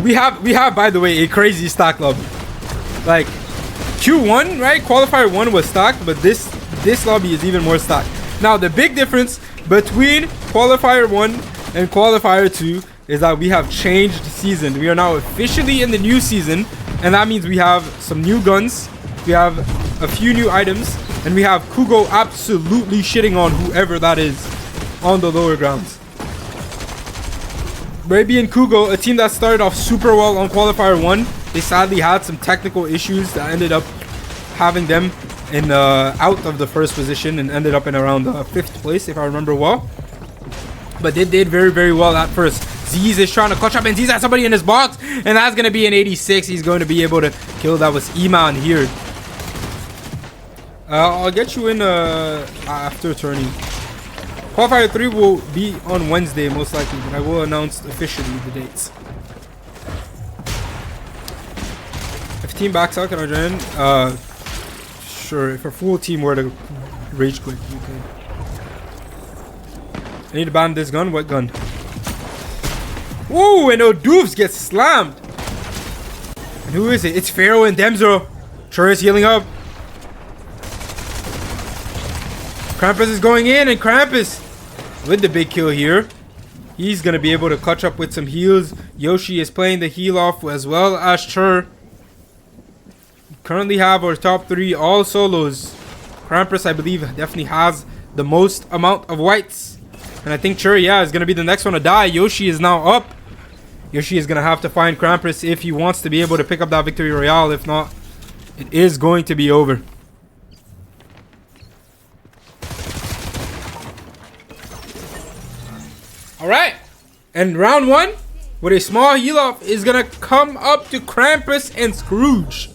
We have by the way a crazy stack lobby. Like Q1, right? Qualifier 1 was stacked, but this lobby is even more stacked. Now the big difference between Qualifier 1 and Qualifier 2 is that we have changed season. We are now officially in the new season, and that means we have some new guns, we have a few new items, and we have Kugo absolutely shitting on whoever that is on the lower grounds. Brady and Kugo, a team that started off super well on Qualifier 1, they sadly had some technical issues that ended up having them in out of the first position and ended up in around 5th place, if I remember well. But they did very, very well at first. Zigy is trying to clutch up, and Zigy has somebody in his box, and that's going to be an 86. He's going to be able to kill. That was Iman here. I'll get you in after turning. Qualifier 3 will be on Wednesday, most likely, but I will announce officially the dates. If team backs out, can I join? Sure. If a full team were to rage quit, you can. I need to ban this gun. What gun? Ooh, and Odoofs gets slammed. And who is it? It's Pharaoh and Demzo. Sure is healing up. Krampus is going in, and Krampus with the big kill here. He's going to be able to clutch up with some heals. Yoshi is playing the heal off as well as Chur. Currently have our top 3 all solos. Krampus, I believe, definitely has the most amount of whites. And I think Chur, yeah, is going to be the next one to die. Yoshi is now up. Yoshi is going to have to find Krampus if he wants to be able to pick up that victory royale. If not, it is going to be over. Alright. And round 1, with a small heal off, is going to come up to Krampus and Scrooge.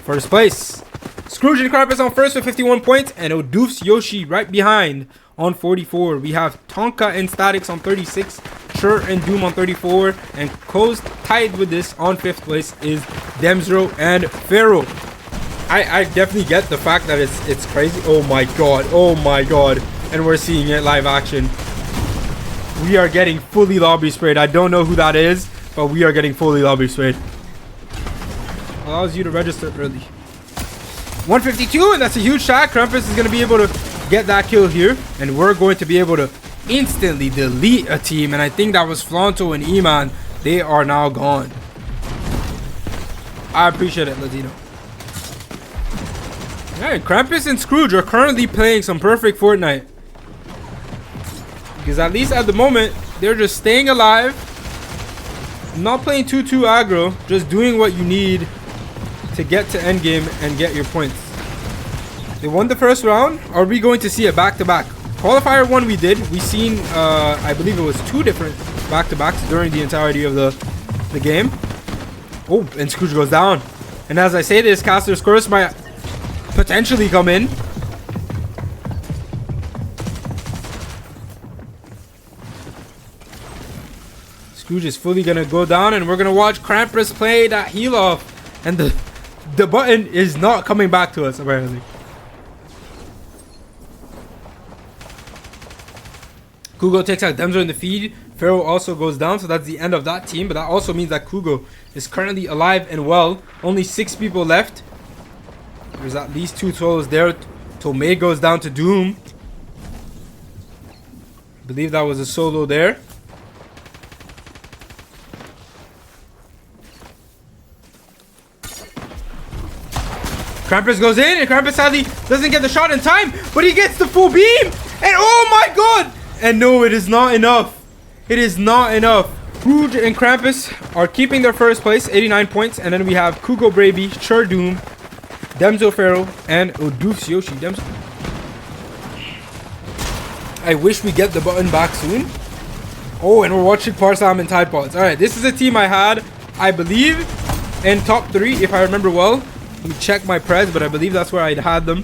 First place. Scrooge and Krampus on first with 51 points. And Odoofs Yoshi right behind on 44. We have Tonka and Statics on 36. Chur and Doom on 34. And close tied with this on 5th place is Demzro and Pharaoh. I definitely get the fact that it's crazy. Oh my god. Oh my god. And we're seeing it live action. We are getting fully lobby sprayed. I don't know who that is, but we are getting fully lobby sprayed. Allows you to register early. 152, and that's a huge shot. Krampus is going to be able to get that kill here, and we're going to be able to instantly delete a team. And I think that was Flanto and Iman. They are now gone. I appreciate it, Latino. Yeah, Krampus and Scrooge are currently playing some perfect Fortnite. Because at least at the moment, they're just staying alive. Not playing too aggro. Just doing what you need to get to endgame and get your points. They won the first round. Are we going to see a back-to-back? Qualifier 1 we did. We seen, I believe it was 2 different back-to-backs during the entirety of the game. Oh, and Scrooge goes down. And as I say this, Caster's Curse might potentially come in. Scrooge is fully gonna go down, and we're gonna watch Krampus play that heal off, and the button is not coming back to us apparently. Kugo takes out Demzo in the feed. Pharaoh also goes down, so that's the end of that team. But that also means that Kugo is currently alive and well. Only 6 people left. There's at least 2 solos there. Tomei goes down to Doom. I believe that was a solo there. Krampus goes in, and Krampus sadly doesn't get the shot in time, but he gets the full beam, and oh my god! And no, it is not enough. It is not enough. Scrooge and Krampus are keeping their first place, 89 points, and then we have Kugo Bravey, Chur Doom, Demzo Pharaoh, and Odoofs Yoshi. Demzo. I wish we get the button back soon. Oh, and we're watching Parsam and Tide Pods. Alright, this is a team I had, I believe, in top 3, if I remember well. Let me check my prez, but I believe that's where I'd had them.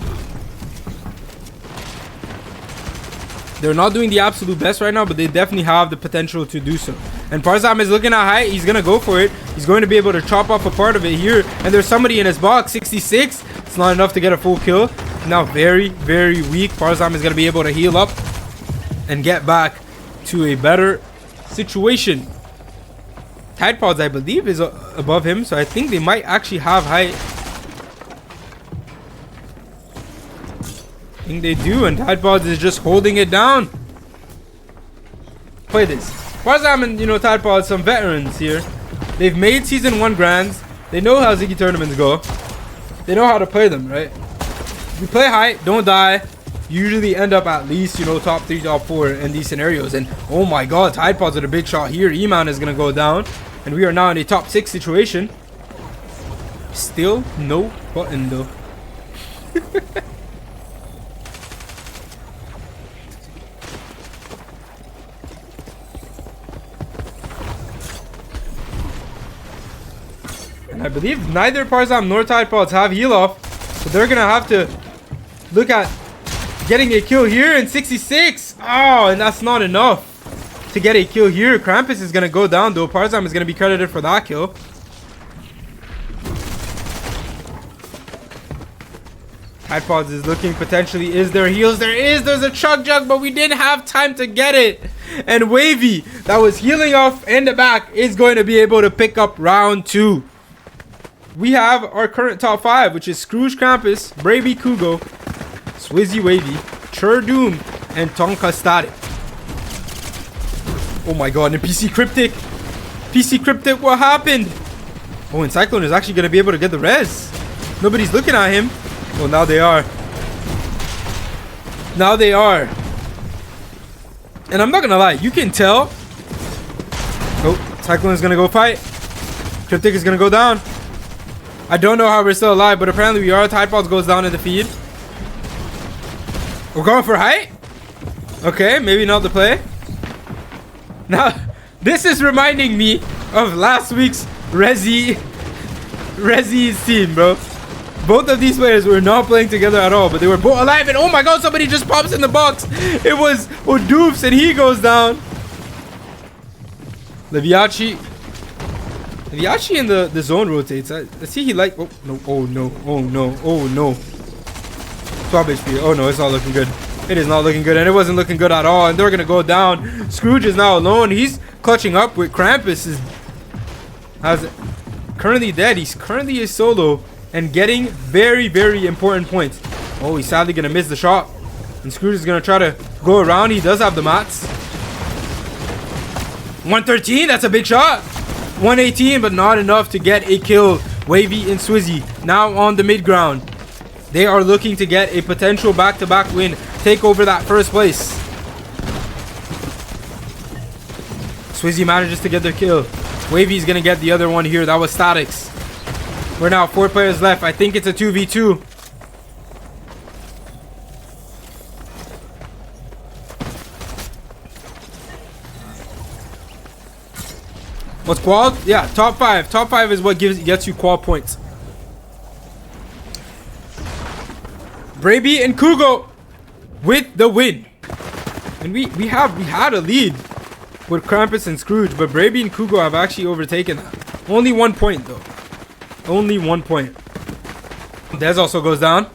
They're not doing the absolute best right now, but they definitely have the potential to do so. And Parsam is looking at height. He's going to go for it. He's going to be able to chop off a part of it here. And there's somebody in his box, 66. It's not enough to get a full kill. Now very, very weak. Parsam is going to be able to heal up and get back to a better situation. Tide Pods, I believe, is above him, so I think they might actually have height. I think they do, and Tide Pods is just holding it down. Play this. Farzam and, you know, Tide Pods, some veterans here. They've made Season 1 Grands. They know how Ziggy tournaments go. They know how to play them, right? You play high, don't die. You usually end up at least, you know, top 3, top 4 in these scenarios. And oh my god, Tide Pods with a big shot here. E-Man is going to go down. And we are now in a top 6 situation. Still no button though. And I believe neither Farzam nor Tide Pods have heal off. So they're going to have to look at getting a kill here in 66. Oh, and that's not enough to get a kill here. Krampus is going to go down though. Farzam is going to be credited for that kill. Tide Pods is looking potentially. Is there heals? There is. There's a chug jug, but we didn't have time to get it. And Wavy, that was healing off in the back, is going to be able to pick up round 2. We have our current top 5, which is Scrooge Krampus, Bravey Kugo, Swizzy Wavy, Chur Doom, and Tonka Static. Oh my god, and PC Cryptic. PC Cryptic, what happened? Oh, and Cyclone is actually going to be able to get the res. Nobody's looking at him. Oh, now they are. Now they are. And I'm not going to lie, you can tell. Oh, Cyclone is going to go fight. Cryptic is going to go down. I don't know how we're still alive, but apparently we are. Tide Pods goes down in the feed. We're going for height? Okay, maybe not the play. Now, this is reminding me of last week's Rezi's team, bro. Both of these players were not playing together at all, but they were both alive. And oh my god, somebody just pops in the box. It was Odoofs, and he goes down. Liviachi in the zone rotates. I see he like. Oh no! Oh no! Oh no! Oh no! 12 HP. Oh no! It's not looking good. It is not looking good, and it wasn't looking good at all. And they're gonna go down. Scrooge is now alone. He's clutching up with Krampus. Has currently dead. He's currently a solo and getting very, very important points. Oh, he's sadly gonna miss the shot. And Scrooge is gonna try to go around. He does have the mats. 113. That's a big shot. 118, but not enough to get a kill. Wavy and Swizzy now on the mid ground. They are looking to get a potential back-to-back win. Take over that first place. Swizzy manages to get the kill. Wavy's gonna get the other one here. That was Statics. We're now 4 players left. I think it's a 2v2. What's qual? Yeah, top 5. Top 5 is what gets you qual points. Bravey and Kugo with the win. And we had a lead with Krampus and Scrooge, but Bravey and Kugo have actually overtaken that. Only 1 point though. Only 1 point. Dez also goes down.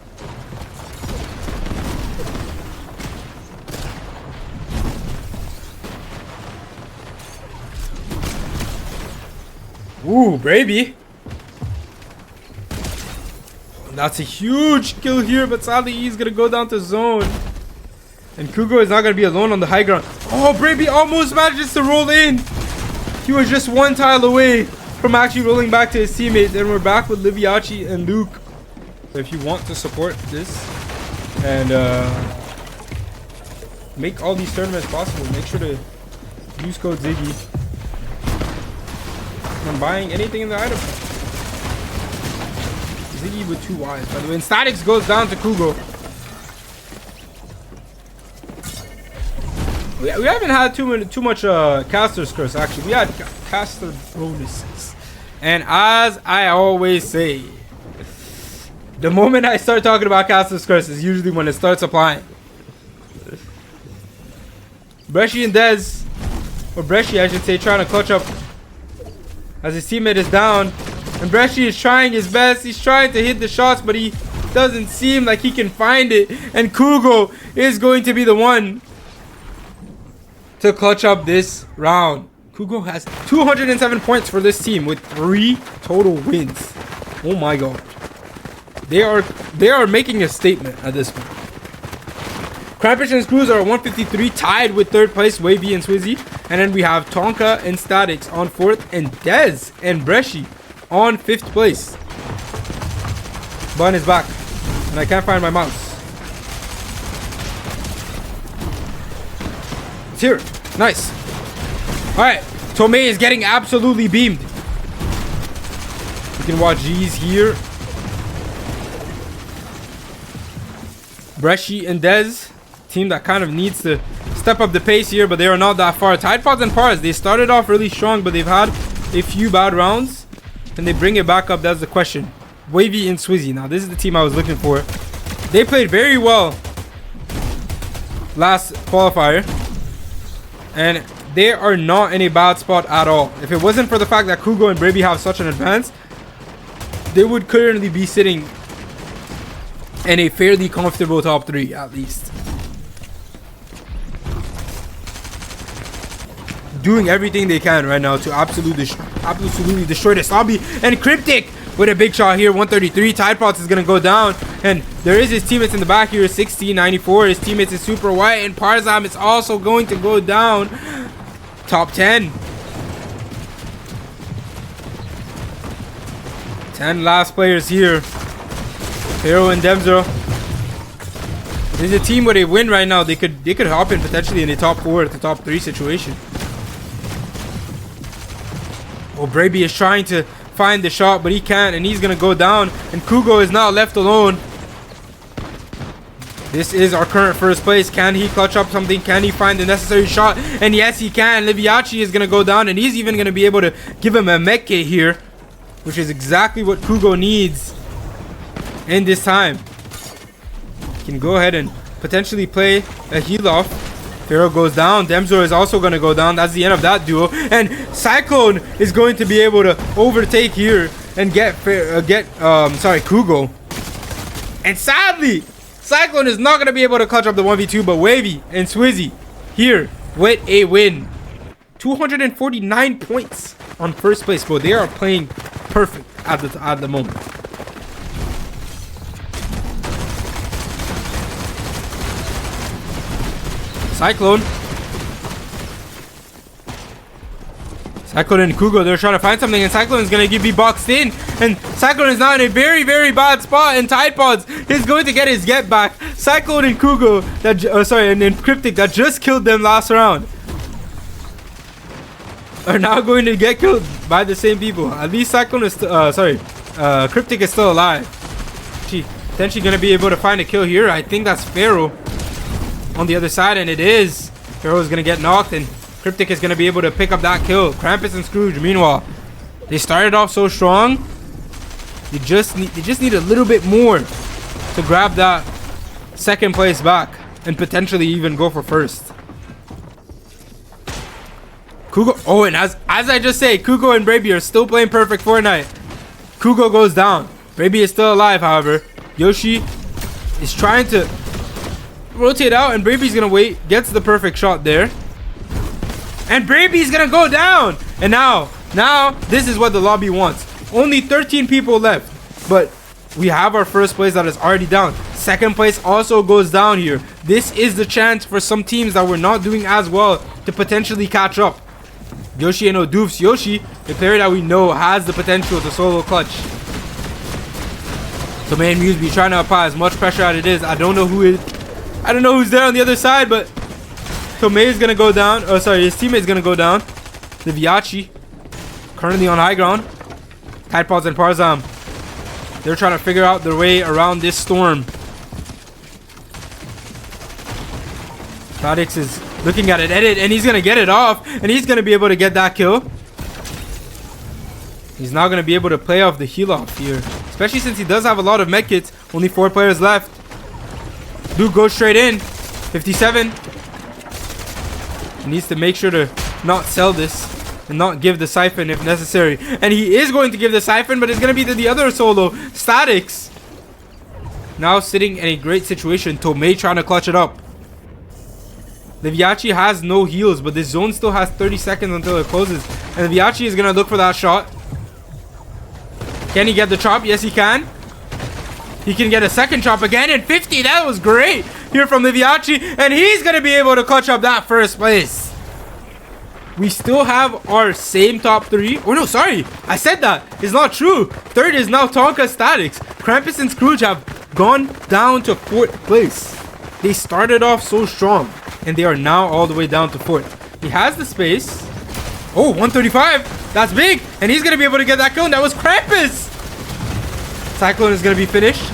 Ooh, Bravey. That's a huge kill here, but sadly he's gonna go down to zone. And Kugo is not gonna be alone on the high ground. Oh, Bravey almost manages to roll in. He was just 1 tile away from actually rolling back to his teammates. And we're back with Liviachi and Luke. So if you want to support this and make all these tournaments possible, make sure to use code ZIGGY when buying anything in the item. Ziggy with 2 Ys, by the way. And Statics goes down to Kugo. We haven't had too much caster's curse, actually. We had caster bonuses. And as I always say, the moment I start talking about caster's curse is usually when it starts applying. Bresci and Dez, or Bresci I should say, trying to clutch up as his teammate is down. And Bresci is trying his best. He's trying to hit the shots, but he doesn't seem like he can find it. And Kugo is going to be the one to clutch up this round. Kugo has 207 points for this team with 3 total wins. Oh my god. They are making a statement at this point. Krampus and Screws are at 153, tied with 3rd place, Wavy and Swizzy. And then we have Tonka and Statics on 4th, and Dez and Bresci on 5th place. Button is back, and I can't find my mouse. It's here. Nice. Alright, Tomei is getting absolutely beamed. You can watch G's here. Bresci and Dez, team that kind of needs to step up the pace here, but they are not that far. Tide Pods and Pars, they started off really strong, but they've had a few bad rounds. Can they bring it back up? That's the question. Wavy and Swizzy. Now, this is the team I was looking for. They played very well last qualifier, and they are not in a bad spot at all. If it wasn't for the fact that Kugo and Braby have such an advance, they would currently be sitting in a fairly comfortable top 3 at least. Doing everything they can right now to absolutely destroy this lobby. And Cryptic with a big shot here, 133. Tide Pods is gonna go down, and there is his teammates in the back here, 1694. His teammates is super white, and Parzam is also going to go down. Top 10. 10 last players here. Hero and Demzo. This is a team where they win right now. They could hop in potentially in the top 4 to top 3 situation. Oh, Braby is trying to find the shot, but he can't, and he's gonna go down, and Kugo is now left alone. This is our current 1st place. Can he clutch up something? Can he find the necessary shot? And yes, he can. Liviachi is gonna go down, and he's even gonna be able to give him a mech kit here, which is exactly what Kugo needs in this time. Can go ahead and potentially play a heal off. Pharaoh goes down. Demzo is also going to go down. That's the end of that duo. And Cyclone is going to be able to overtake here and get Kugo. And sadly, Cyclone is not going to be able to clutch up the 1v2, but Wavy and Swizzy here with a win. 249 points on 1st place, bro. They are playing perfect at the moment. Cyclone and Kugo, they're trying to find something, and Cyclone is going to be boxed in, and Cyclone is now in a very, very bad spot, and Tide Pods is going to get his get back. Cyclone and Kugo, and Cryptic that just killed them last round, are now going to get killed by the same people. At least Cyclone is Cryptic is still alive. She potentially going to be able to find a kill here. I think that's Pharaoh on the other side, and it is. Pharaoh is gonna get knocked, and Cryptic is gonna be able to pick up that kill. Krampus and Scrooge, meanwhile, they started off so strong. They just need a little bit more to grab that 2nd place back and potentially even go for 1st. Kugo, oh, and as I just say, Kugo and Braby are still playing perfect Fortnite. Kugo goes down. Braby is still alive, however. Yoshi is trying to rotate out, and Bravy's gonna wait, gets the perfect shot there, and Bravy's gonna go down. And now this is what the lobby wants. Only 13 people left, but we have our 1st place that is already down. 2nd place also goes down here. This is the chance for some teams that were not doing as well to potentially catch up. Yoshi and Odoof's Yoshi, a player that we know has the potential to solo clutch. So man, Muse be trying to apply as much pressure as it is. I don't know who's there on the other side, but Tomei is gonna go down. Oh, sorry, his teammate is gonna go down. Liviachi, currently on high ground. Tide Pods and Parzam, they're trying to figure out their way around this storm. Radix is looking at it, edit, and he's gonna get it off, and he's gonna be able to get that kill. He's now gonna be able to play off the heal off here, especially since he does have a lot of medkits. Only 4 players left. Dude goes straight in. 57. He needs to make sure to not sell this and not give the siphon if necessary. And he is going to give the siphon, but it's going to be to the other solo. Statics now sitting in a great situation. Tomei trying to clutch it up. The Viachi has no heals, but this zone still has 30 seconds until it closes. And the Viachi is gonna look for that shot. Can he get the chop? Yes, he can. He can get a second chop again, and 50. That was great here from the Viachi, and he's gonna be able to clutch up that first place. We still have our same top 3. Oh no, sorry, I said that. It's not true. Third is now Tonka Statics. Krampus and Scrooge have gone down to 4th place. They started off so strong, and they are now all the way down to 4th. He has the space. Oh, 135. That's big, and he's gonna be able to get that kill. And that was Krampus. Cyclone is gonna be finished.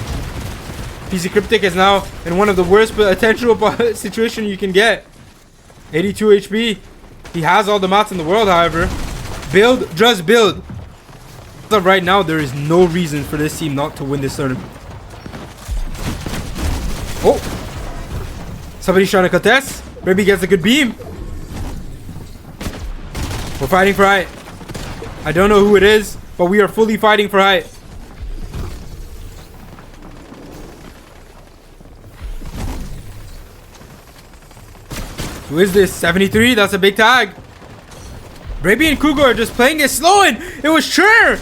PC Cryptic is now in one of the worst potential situation you can get. 82 HP. He has all the mats in the world, however. Build, just build. As of right now, there is no reason for this team not to win this tournament. Oh! Somebody's trying to contest. Maybe he gets a good beam. We're fighting for height. I don't know who it is, but we are fully fighting for height. Who is this? 73? That's a big tag. Braby and Kugo are just playing it slow, and it was Chur!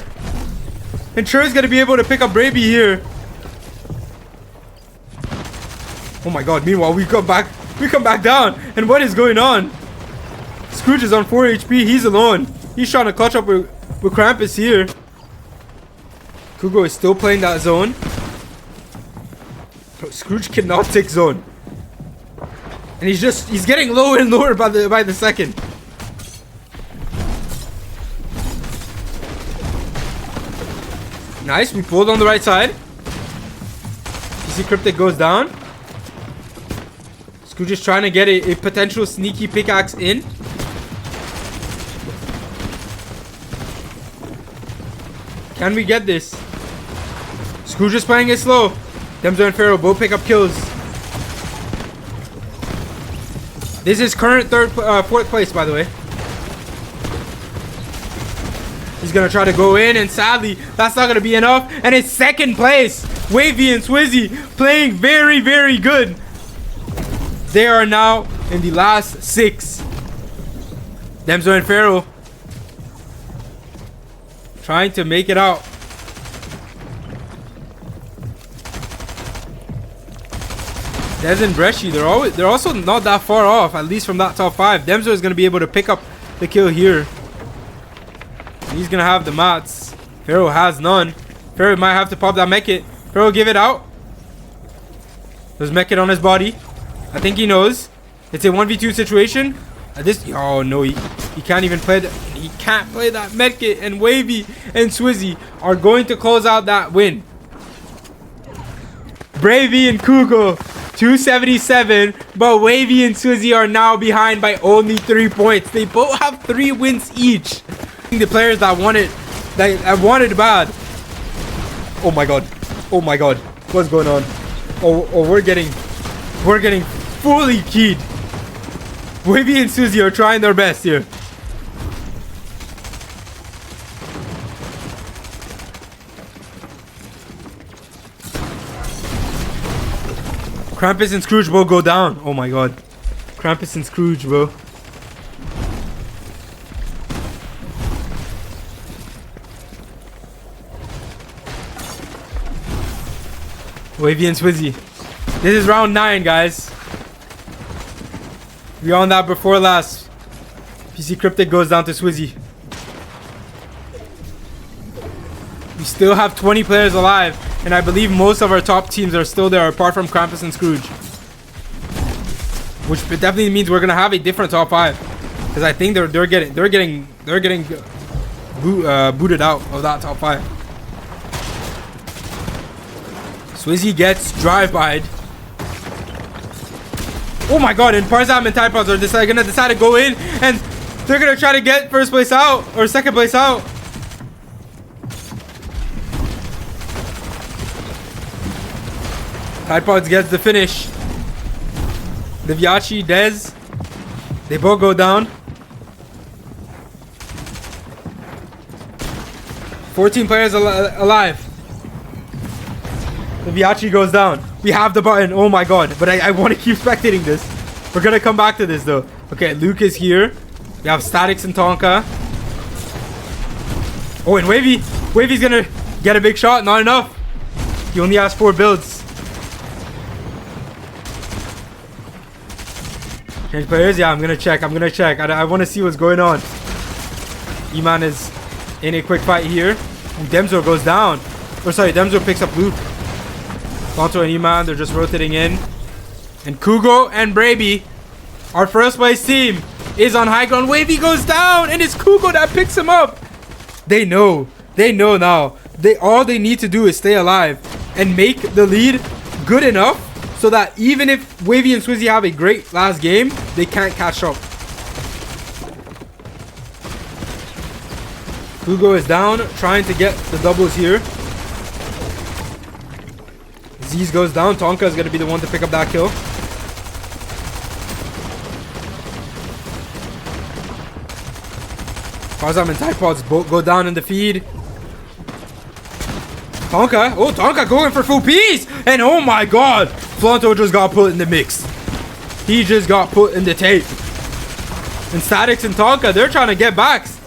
And Chur is going to be able to pick up Braby here. Oh my god, meanwhile we come back down. And what is going on? Scrooge is on 4 HP. He's alone. He's trying to clutch up with Krampus here. Kugo is still playing that zone. Scrooge cannot take zone. And he's getting lower and lower by the second. Nice, we pulled on the right side. PC Cryptic goes down. Scrooge is trying to get a potential sneaky pickaxe in. Can we get this? Scrooge is playing it slow. Demzo and Pharaoh both pick up kills. This is current 4th place, by the way. He's gonna try to go in, and sadly, that's not gonna be enough. And it's 2nd place. Wavy and Swizzy playing very, very good. They are now in the last 6. Demzo and Pharaoh trying to make it out. Dez and Bresci, they're also not that far off, at least from that top 5. Demzo is gonna be able to pick up the kill here. He's gonna have the mats. Pharaoh has none. Pharaoh might have to pop that mech kit. Pharaoh, give it out. There's mech kit on his body. I think he knows. It's a 1v2 situation. Oh no, he can't even play that. He can't play that med kit, and Wavy and Swizzy are going to close out that win. Bravey and Kugo 277, but Wavy and Swizzy are now behind by only 3 points. They both have 3 wins each. The players that wanted bad. Oh my god. Oh my god. What's going on? Oh, we're getting fully keyed. Wavy and Swizzy are trying their best here. Krampus and Scrooge will go down. Oh my god. Krampus and Scrooge, bro. Wavy and Swizzy. This is round 9, guys. We're on that before last. PC Cryptic goes down to Swizzy. We still have 20 players alive, and I believe most of our top teams are still there, apart from Krampus and Scrooge. Which definitely means we're gonna have a different top 5, because I think they're getting booted out of that top 5. Swizzy gets drive-by'd. Oh my god, and Parzam and Tide Pods are gonna decide to go in, and they're gonna try to get 1st place out, or 2nd place out. Tide Pods gets the finish. The Viachi, Dez, they both go down. 14 players alive. The Viachi goes down. We have the button. Oh my god. But I want to keep spectating this. We're gonna come back to this though. Okay, Luke is here. We have Statics and Tonka. Oh, and Wavy. Wavy's gonna get a big shot. Not enough. He only has 4 builds. Change players? Yeah, I'm gonna check. I want to see what's going on. E-Man is in a quick fight here. Ooh, Demzo goes down. Or sorry, Demzo picks up Luke. Tonto and E-Man, they're just rotating in. And Kugo and Braby, our first place team, is on high ground. Wavy goes down, and it's Kugo that picks him up. They know now. All they need to do is stay alive and make the lead good enough so that even if Wavy and Swizzy have a great last game, they can't catch up. Kugo is down, trying to get the doubles here. Z's goes down. Tonka is going to be the one to pick up that kill. Farzam and Typods both go down in the feed. Tonka. Oh, Tonka going for full piece. And oh my god. Flanto just got put in the mix. He just got put in the tape. And Statics and Tonka, they're trying to get backs.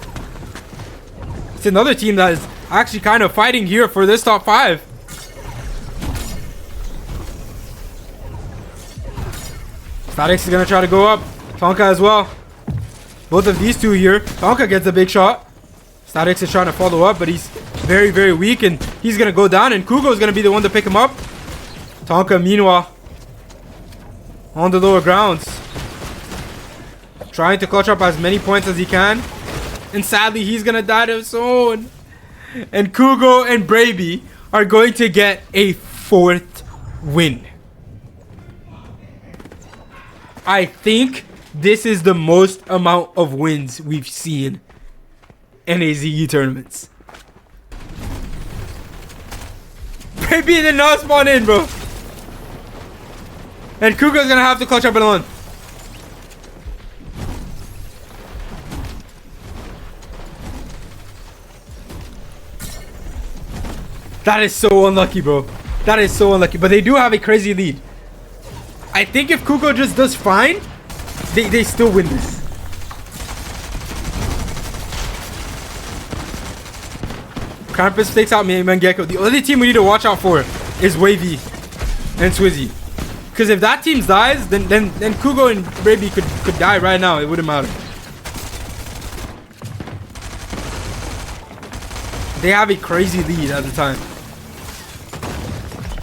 It's another team that is actually kind of fighting here for this top 5. Statics is going to try to go up. Tonka as well. Both of these two here. Tonka gets a big shot. Statics is trying to follow up, but he's very, very weak. And he's going to go down. And Kugo is going to be the one to pick him up. Tonka, meanwhile, on the lower grounds, trying to clutch up as many points as he can. And sadly, he's going to die to his own. And Kugo and Braby are going to get a 4th win. I think this is the most amount of wins we've seen in a ZIGY tournaments. Braby did not spawn in, bro. And Kugo's gonna have to clutch up alone. That is so unlucky, bro. That is so unlucky. But they do have a crazy lead. I think if Kugo just does fine, they still win this. Krampus takes out Mangekyo. The only team we need to watch out for is Wavy and Swizzy. Because if that team dies, then Kugo and Braby could die right now. It wouldn't matter. They have a crazy lead at the time.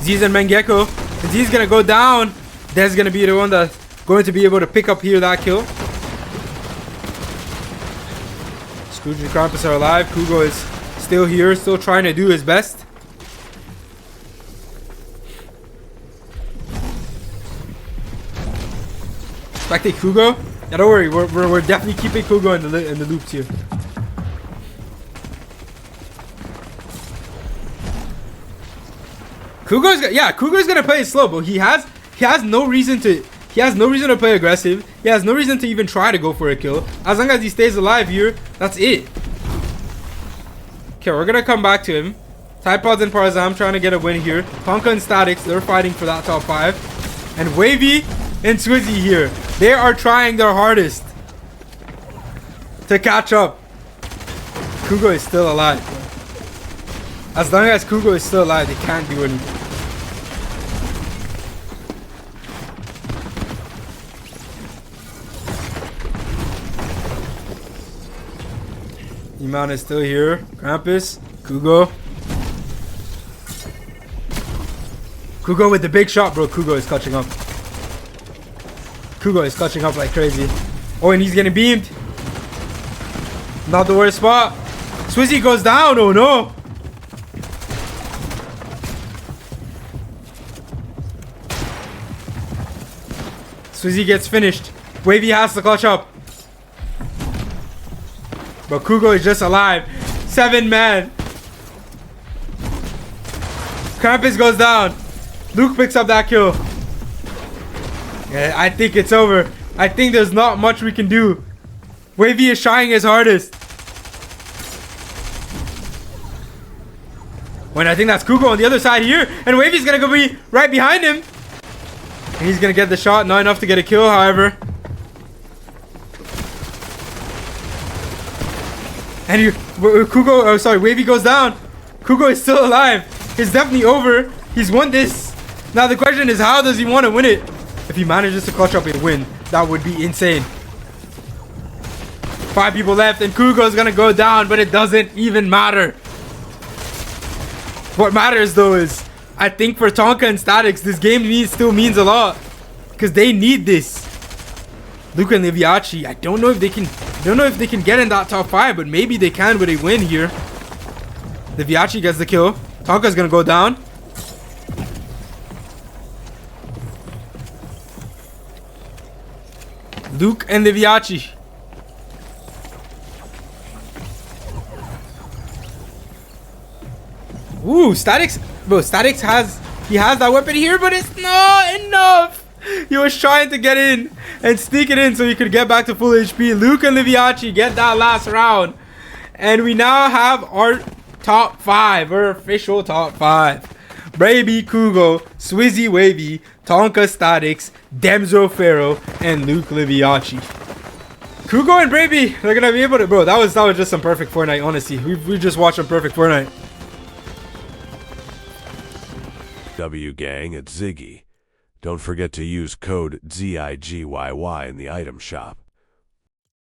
Z's and Mangekyo. And Z's gonna go down. That's gonna be the one that's going to be able to pick up here that kill. Scrooge and Krampus are alive. Kugo is still here, still trying to do his best. Spectate Kugo. Yeah, don't worry, we're definitely keeping Kugo in the loops here. Kugo's gonna play it slow, but he has no reason to play aggressive. He has no reason to even try to go for a kill. As long as he stays alive here, that's it. Okay, we're gonna come back to him. Typods and Parzam trying to get a win here. Tonka and Statics, they're fighting for that top 5. And Wavy and Swizzy here, they are trying their hardest to catch up. Kugo is still alive. As long as Kugo is still alive, they can't do anything. Iman is still here. Krampus, Kugo. Kugo with the big shot, bro. Kugo is catching up. Kugo is catching up like crazy. Oh, and he's getting beamed. Not the worst spot. Swizzy goes down. Oh no. Swizzy gets finished. Wavy has to clutch up. But Kugo is just alive. 7 man. Krampus goes down. Luke picks up that kill. Yeah, I think it's over. I think there's not much we can do. Wavy is trying his hardest. When I think that's Kugo on the other side here. And Wavy's gonna go be right behind him. He's gonna get the shot. Not enough to get a kill, however. And Kugo, oh sorry, Wavy goes down. Kugo is still alive. It's definitely over. He's won this. Now the question is, how does he want to win it? If he manages to clutch up a win, that would be insane. 5 people left and Kugo is gonna go down, but it doesn't even matter. What matters though is, I think for Tonka and Statics, this game still means a lot, because they need this. Luca and Liviachi, I don't know if they can get in that top 5, but maybe they can with a win here. Liviachi gets the kill. Tonka's gonna go down. Luke and Liviachi. Ooh, Statics. Bro, Statics has that weapon here, but it's not enough. He was trying to get in and sneak it in so he could get back to full HP. Luke and Liviachi get that last round. And we now have our top 5, our official top 5. Braby, Kugo, Swizzy Wavy, Tonka Statics, Demzo Pharaoh, and Luke Liviachi. Kugo and Braby, they're gonna be able to, bro, that was just some perfect Fortnite, honestly. We just watched some perfect Fortnite. W Gang at Ziggy. Don't forget to use code ZIGYY in the item shop.